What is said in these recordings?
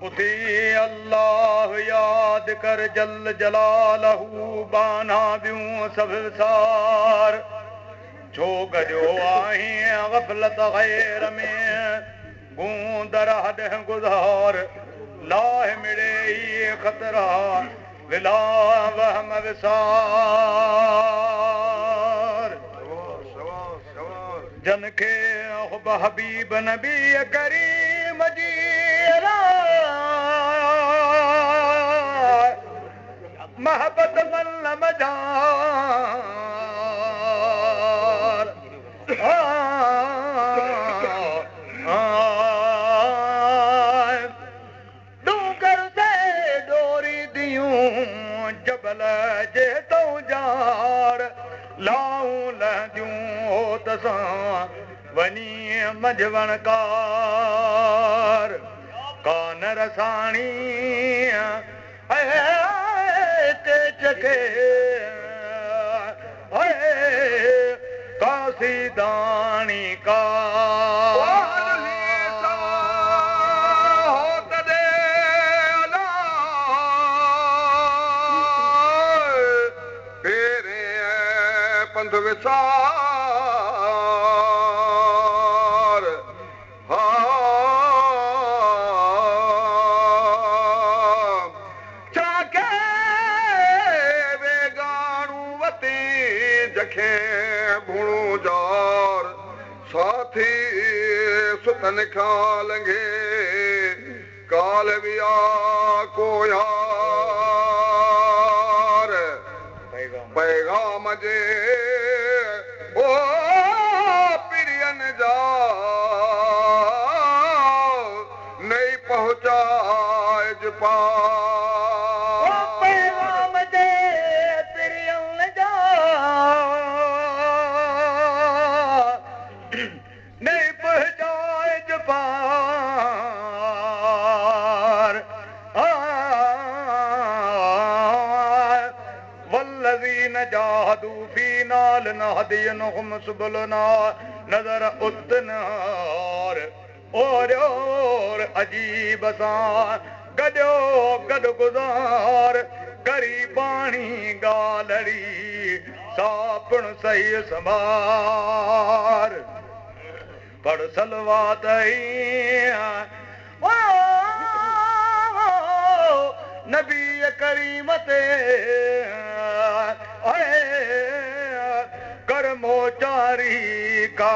उठी अल्लाह याद कर जल जलालहू बाना बियूं सब सार छो गजो आही गफलत गैर में गूंदर हद गुजार लाह मिड़े ही खतरा विला वहम विसार जन के हुब हबीब नबी करीम जी महबत मल मजार डूंगर से डोरी दियूं जबल जे तो जार लाऊं लहदियूं तसां वनी मजवण कार कान रसाणी ते चके कासी दानी का पंध विसार चाके वेगाणू वती जखे भूणू जार साथी सुतन खां लंघे काल विया को यार पैगाम जे ओ पिरियन जा नहीं पहुंचाए पा पैगाम जे पिरियन जा नहीं पहुंचाए पार वल्लज़ीन जाहदू फीना लनहदियनहुम सुबुलना नज़र उतनार और अजीब सां गॾो गॾु गुज़ार करी पाणी गालड़ी सापण सही संभार पढ़ सलवात नबी करीम ते कर मोचारी का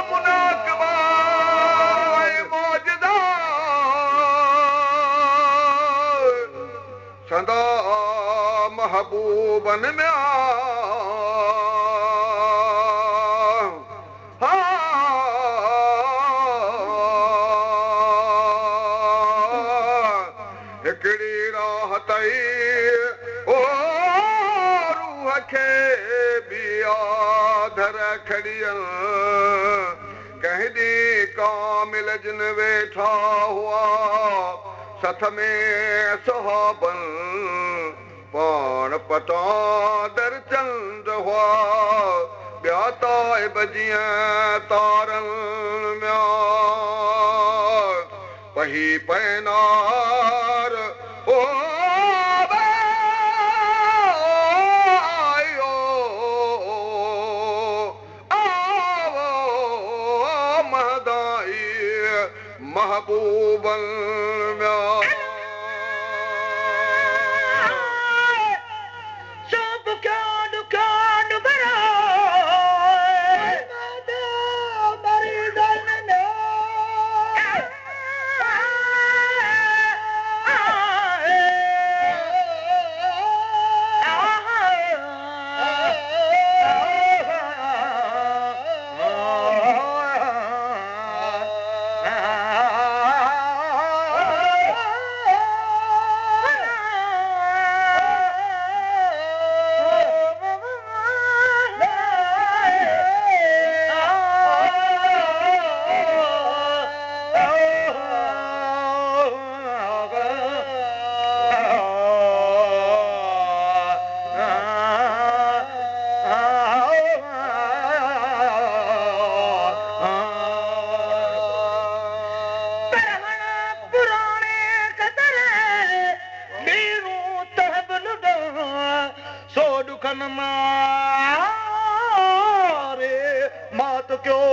मुनाकबा मौजदा सदा महबूबन में हिकड़ी राहत ओ रूह खे बिया धर खड़ियन कहीं दी कामिल जिन वेठा हुआ सथ में सुहाबन पान पता दर चंद हुआ ॿिया ताइब जीअं तारन म्या पही पैनार ओ आयो आवो महदाई महबूबन म्या मारे मात क्यों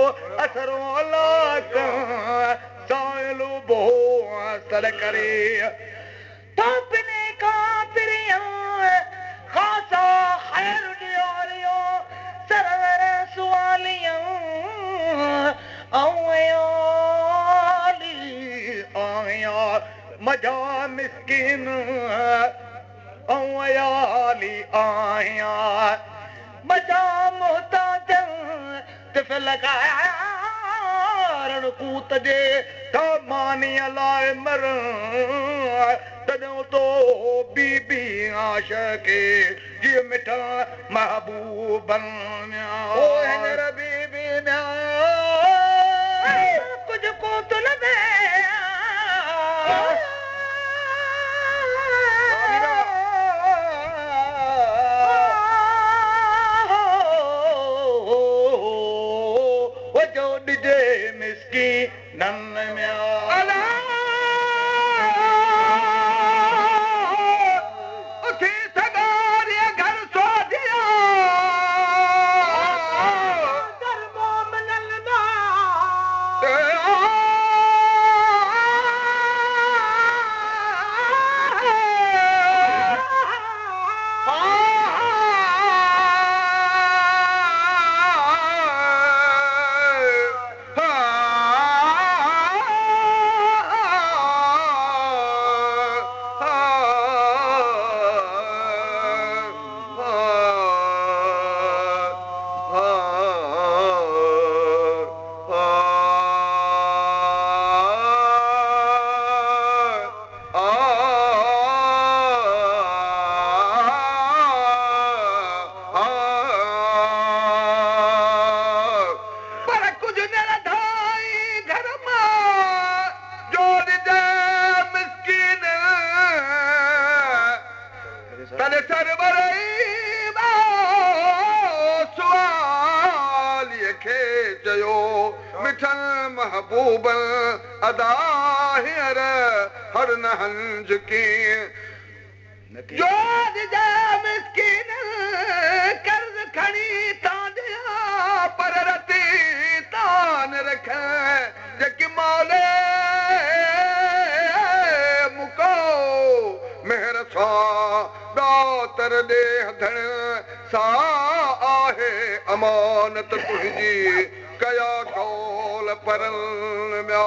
असरों लाक साइलू बो सर करे तो बिने का पिरिया खासा खैर दियोरियो सरवर सुवालियों आयाली आया मजा मिस्किन आयाली आया मजा मोहताज तिफल रण कूत जे मानी लाए मर तॾहिं तो बीबी आशके जी मिठा महबूबन ओ हिनर बीबी कुछ को तो न दे नन में उठी सगार घर सो दिया घर मोमनल दा महबूब अदा हींअर हर न हंज की जो मिस्किन कर्ज खणी तां दिया पर रती तान रख जेकी मौले मुको मेहर सां दातर ॾे धण सां आहे अमानत तुंहिंजी कया कौल परल म्या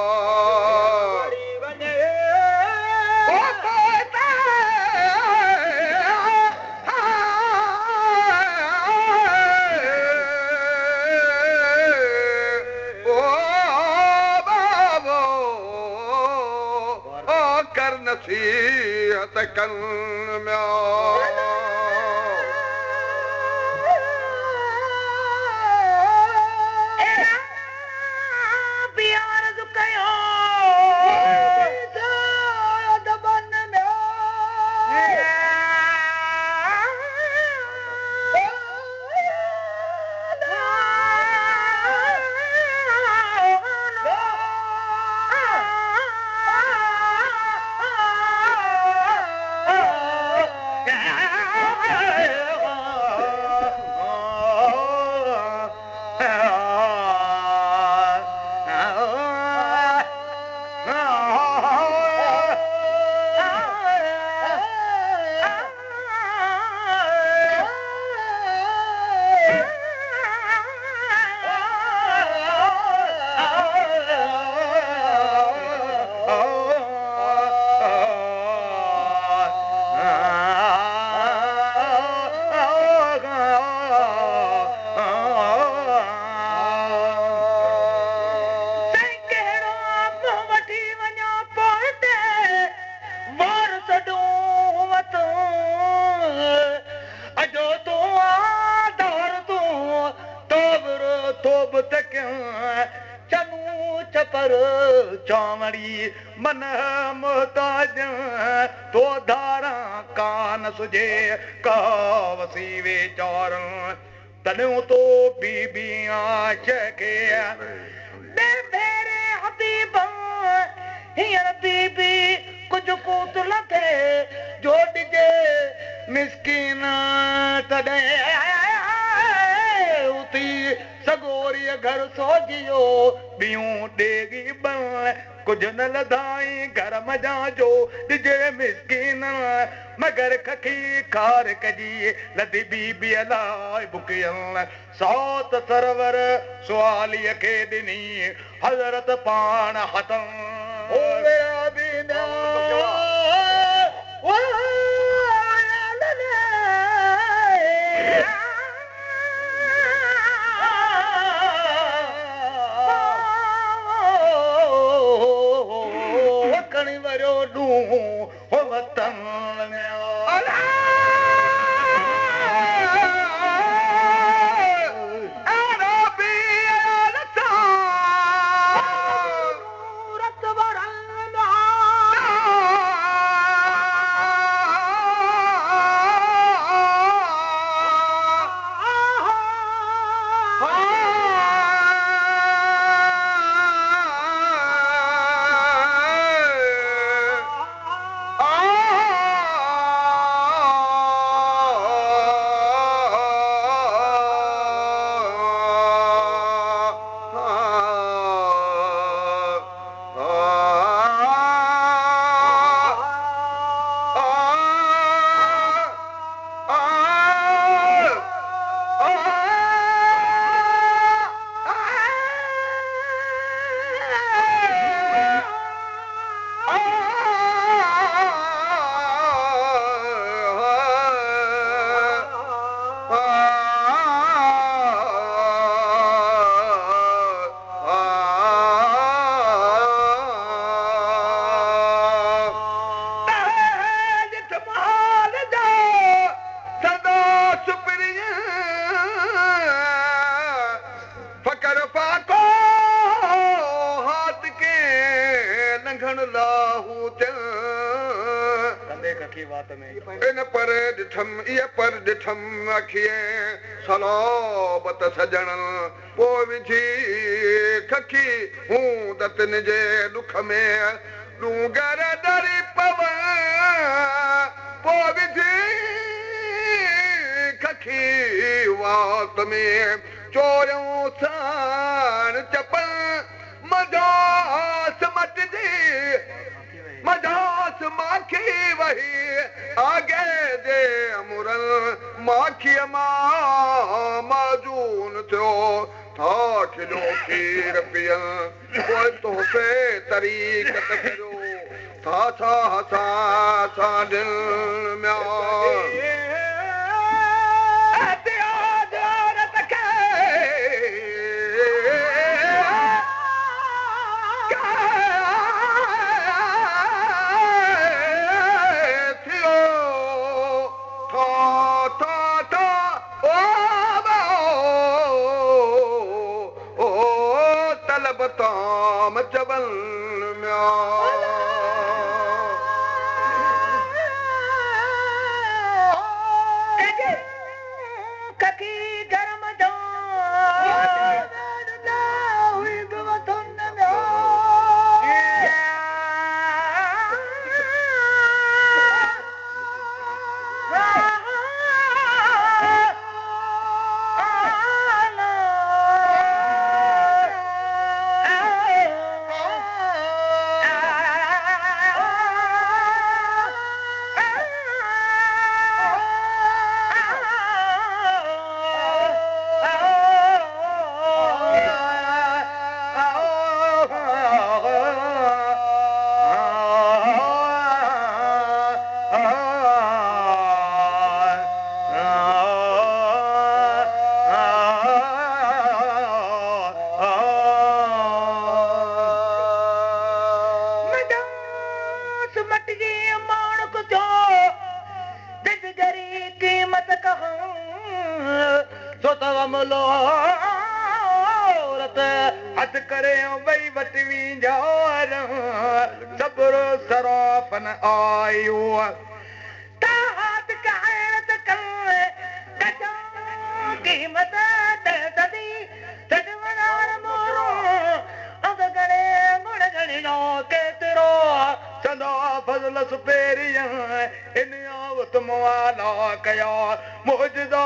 कर नसीहत कन म्या चावड़ी मन मोहताज तो धारा कान सुजे कावसी वे चौर तॾहिं तो बीबी आशके बेरे हबीब हींअर बीबी कुझु कूत लथे जो ॾिजे मिस्किन उती सगोरी घर सोजियो ॿियूं ॾेगी बण कुझ न लधाई घर मजा जो ॾिजे मिसकीन मगर खखी खार कजी लधी बीबी अलाए बुकियल सौत सरवर सुवालीअ खे ॾिनी हज़रत पाण हथम कणी वरियो ॾूं वतन सलाबत सजण पोइ विझी खखी हूं दतन जे दुख में डूंगर डरी पव पोइ विझी खखी वात में चोरियूं साण चपल मजास मटजी मजास माखी वही आगे जे मुरल माखीअ मां माजून थियो था खिलो खीर पियल पोइ तोहफ़े तरीक़त करियो था छा असां दिल में ताम चबल ककी गरम जो हथ करे वही वटवी जावर सब्र सराफन आयो ताहत कहत कर कचा कीमत ददी सजवनार मोरो अग गणे गुण गणी नो के तेरो सदा फजल सुपेरिया इन आवत वाला कया मोजदा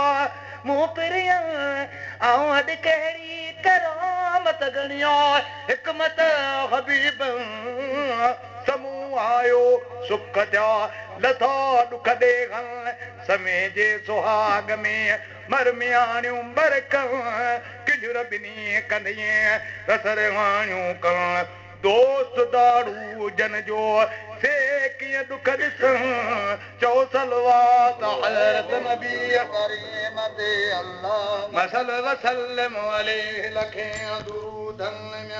मूं पिरिया आऊं अॾु कहिड़ी करामत गणिया हिकमत हबीब समूह आयो सुख थिया लथा ॾुख ॾेगन समय जे सुहाग में मरमियाणियूं बरक किजर बिनी कंदीअ रसर हाणियूं करण दोस्त दारू जन जो से कीअं ॾुख ॾिस चओ सलवात हज़रत नबी करीम ते अल्लाह मसल वसल्लम अलैहि लखे दुरूदन में